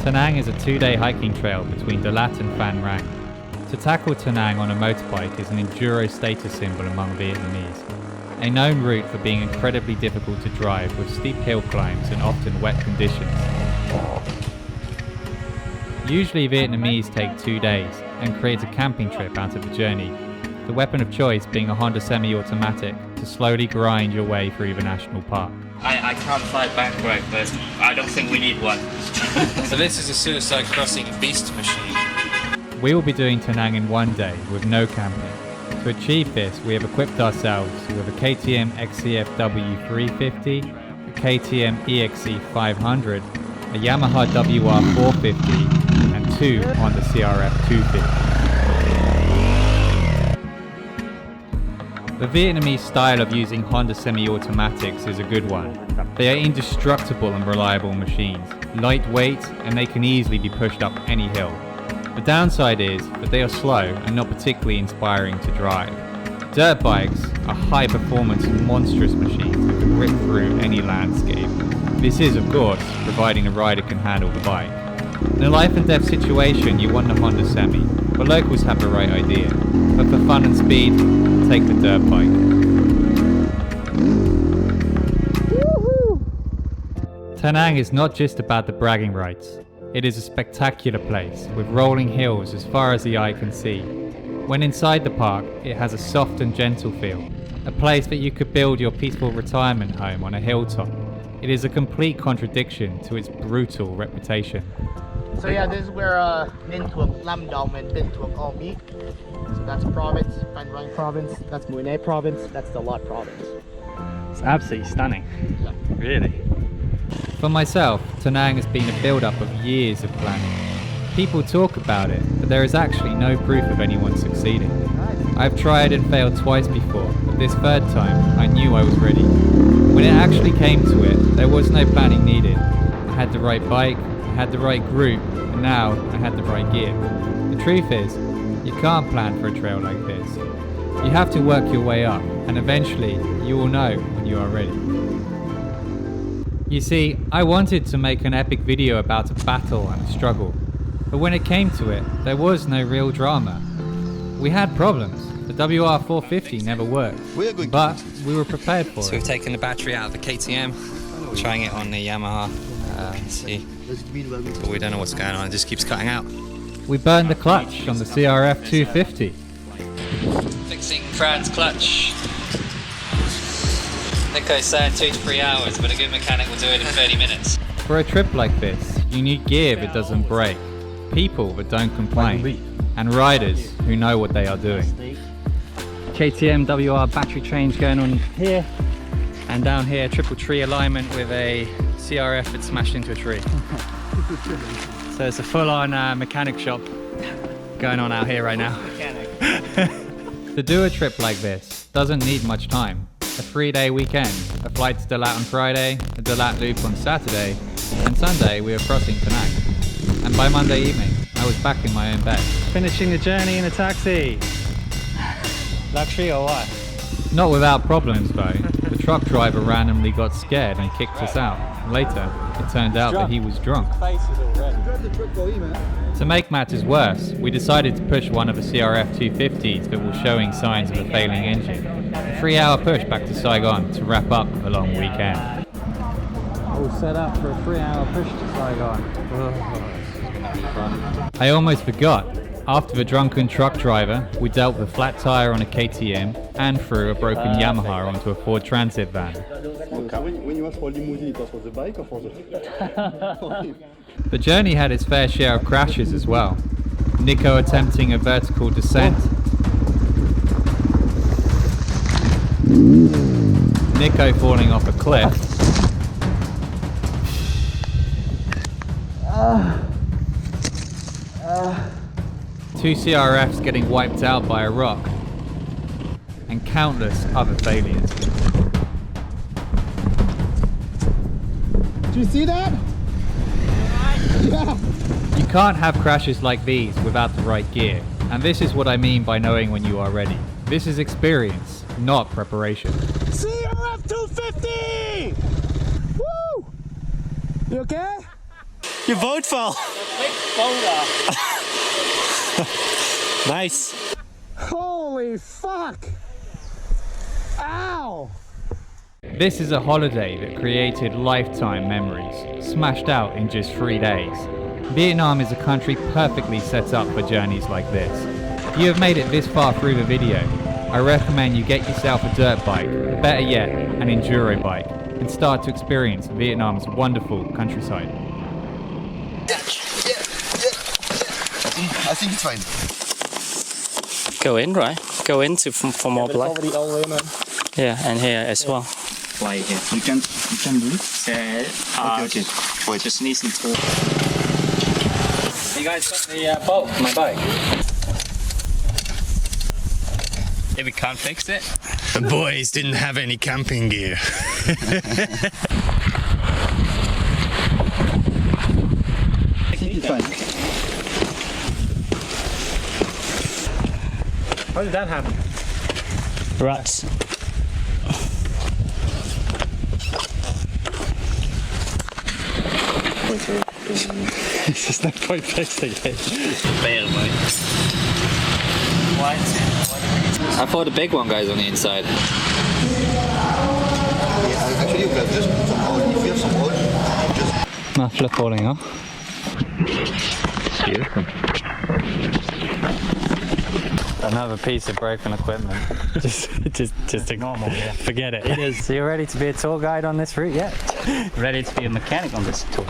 Tanang is a 2-day hiking trail between Dalat and Phan Rang. To tackle Tanang on a motorbike is an enduro status symbol among Vietnamese, a known route for being incredibly difficult to drive with steep hill climbs and often wet conditions. Usually Vietnamese take 2 days and create a camping trip out of the journey, the weapon of choice being a Honda semi-automatic to slowly grind your way through the national park. I can't fly backrope, but I don't think we need one. So this is a Suicide Crossing beast machine. We will be doing Tanang in 1 day with no camping. To achieve this, we have equipped ourselves with a KTM exc-f W350, a KTM exc-500, a Yamaha WR450 and 2 Honda CRF 250. The Vietnamese style of using Honda semi-automatics is a good one. They are indestructible and reliable machines, lightweight, and they can easily be pushed up any hill. The downside is that they are slow and not particularly inspiring to drive. Dirt bikes are high-performance monstrous machines that can rip through any landscape. This is, of course, providing the rider can handle the bike. In a life and death situation, you want the Honda Semi, but locals have the right idea. But for fun and speed, take the dirt bike. Tanang is not just about the bragging rights. It is a spectacular place, with rolling hills as far as the eye can see. When inside the park, it has a soft and gentle feel, a place that you could build your peaceful retirement home on a hilltop. It is a complete contradiction to its brutal reputation. So yeah, this is where Ninh Thuc, Lam Dong and Binh Thuc all meet. So that's province, Phan Rang province, that's Mui Ne province, that's Dalat province. It's absolutely stunning. Yeah. Really. For myself, Tanang has been a build-up of years of planning. People talk about it, but there is actually no proof of anyone succeeding. I've tried and failed twice before, but this third time, I knew I was ready. When it actually came to it, there was no planning needed. I had the right bike, I had the right group, and now I had the right gear. The truth is, you can't plan for a trail like this. You have to work your way up, and eventually, you will know when you are ready. You see, I wanted to make an epic video about a battle and a struggle, but when it came to it, there was no real drama. We had problems. The WR450 never worked, but we were prepared for So it. we've taken the battery out of the KTM, trying it on the Yamaha. Let's see. But we don't know what's going on, it just keeps cutting out. We burned the clutch on the CRF 250. Fixing Fran's clutch. Nico's saying 2 to 3 hours, but a good mechanic will do it in 30 minutes. For a trip like this, you need gear that doesn't break, people that don't complain, and riders who know what they are doing. KTM WR battery change going on here, and down here triple tree alignment with a CRF that smashed into a tree. So it's a full-on mechanic shop going on out here right now. To do a trip like this doesn't need much time. A 3-day weekend, a flight to Dalat on Friday, a Dalat loop on Saturday, and Sunday we are crossing Tanang. And by Monday evening, I was back in my own bed. Finishing the journey in a taxi. Luxury or what? Not without problems though. The truck driver randomly got scared and kicked us out. Later, it turned out that he was drunk. To make matters worse, we decided to push one of the CRF 250s that was showing signs of a failing engine. A 3-hour push back to Saigon to wrap up a long weekend. All set up for a 3-hour push to Saigon. I almost forgot. After the drunken truck driver, we dealt with a flat tire on a KTM and threw a broken Yamaha onto a Ford Transit van. When you ask for limousine, it was for the bike or for the... The journey had its fair share of crashes as well. Nico attempting a vertical descent. Nico falling off a cliff. Two CRFs getting wiped out by a rock. And countless other failures. Do you see that? Yeah. You can't have crashes like these without the right gear. And this is what I mean by knowing when you are ready. This is experience, not preparation. CRF 250! Woo! You okay? Your boat fell. Nice. Holy fuck! Ow! This is a holiday that created lifetime memories, smashed out in just 3 days. Vietnam is a country perfectly set up for journeys like this. If you have made it this far through the video, I recommend you get yourself a dirt bike, or better yet, an enduro bike, and start to experience Vietnam's wonderful countryside. I think it's fine. Go in, right? Go into for more black. Already all the way, man. Yeah, and here as well. Like you can do it. Okay. Wait. Just needs some talk. You guys got the boat, my bike. If we can't fix it, The boys didn't have any camping gear. It's fine. How did that happen? Rats. It's just no point fixing it. I thought the big one goes on the inside. Yeah, actually, you can just put some oil. If you have some oil, just. Muffler falling off. Another piece of broken equipment. just ignore normal. Yeah. Forget it. It is. So you're ready to be a tour guide on this route yet? Ready to be a mechanic on this tour.